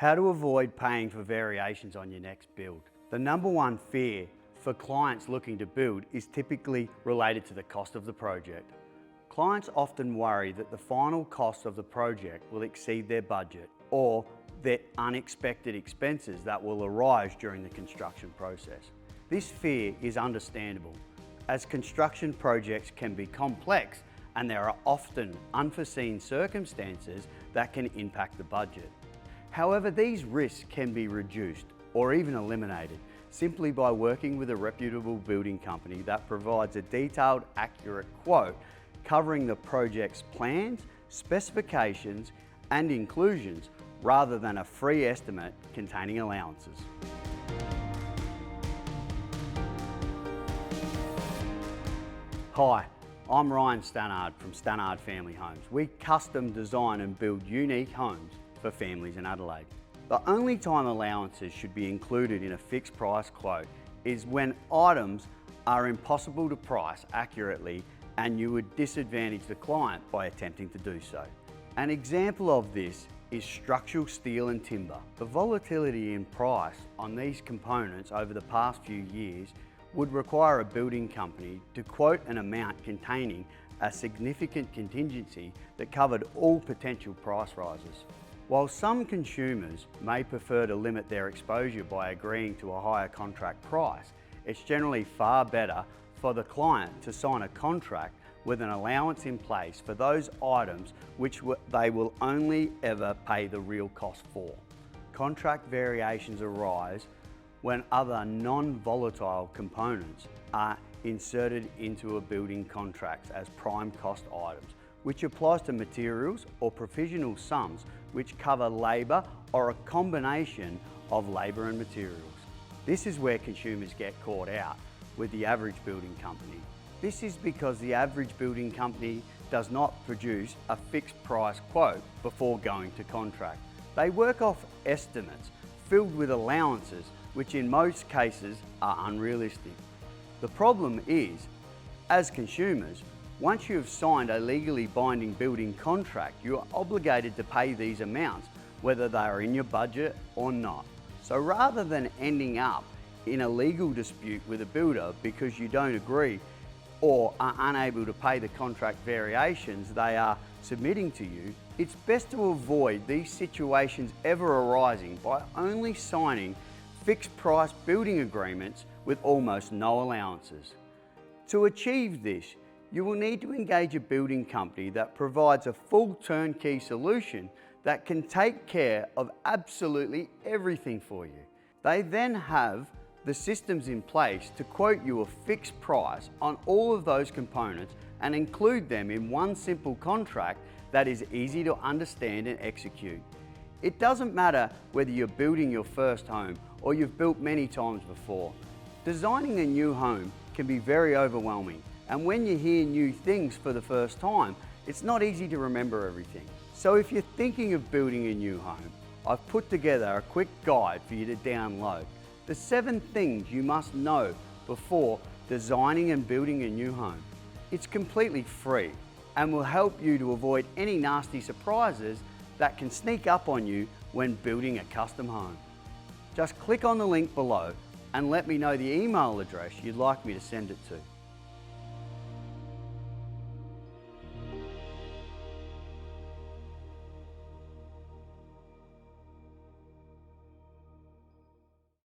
How to avoid paying for variations on your next build. The number one fear for clients looking to build is typically related to the cost of the project. Clients often worry that the final cost of the project will exceed their budget or their unexpected expenses that will arise during the construction process. This fear is understandable, as construction projects can be complex and there are often unforeseen circumstances that can impact the budget. However, these risks can be reduced or even eliminated simply by working with a reputable building company that provides a detailed, accurate quote covering the project's plans, specifications, and inclusions rather than a free estimate containing allowances. Hi, I'm Ryan Stannard from Stannard Family Homes. We custom design and build unique homes for families in Adelaide. The only time allowances should be included in a fixed price quote is when items are impossible to price accurately and you would disadvantage the client by attempting to do so. An example of this is structural steel and timber. The volatility in price on these components over the past few years would require a building company to quote an amount containing a significant contingency that covered all potential price rises. While some consumers may prefer to limit their exposure by agreeing to a higher contract price, it's generally far better for the client to sign a contract with an allowance in place for those items which they will only ever pay the real cost for. Contract variations arise when other non-volatile components are inserted into a building contract as prime cost items, which applies to materials or provisional sums which cover labour or a combination of labour and materials. This is where consumers get caught out with the average building company. This is because the average building company does not produce a fixed price quote before going to contract. They work off estimates filled with allowances, which in most cases are unrealistic. The problem is, as consumers, once you have signed a legally binding building contract, you are obligated to pay these amounts, whether they are in your budget or not. So rather than ending up in a legal dispute with a builder because you don't agree or are unable to pay the contract variations they are submitting to you, it's best to avoid these situations ever arising by only signing fixed price building agreements with almost no allowances. To achieve this, you will need to engage a building company that provides a full turnkey solution that can take care of absolutely everything for you. They then have the systems in place to quote you a fixed price on all of those components and include them in one simple contract that is easy to understand and execute. It doesn't matter whether you're building your first home or you've built many times before. Designing a new home can be very overwhelming, and when you hear new things for the first time, it's not easy to remember everything. So if you're thinking of building a new home, I've put together a quick guide for you to download. The 7 things you must know before designing and building a new home. It's completely free and will help you to avoid any nasty surprises that can sneak up on you when building a custom home. Just click on the link below and let me know the email address you'd like me to send it to.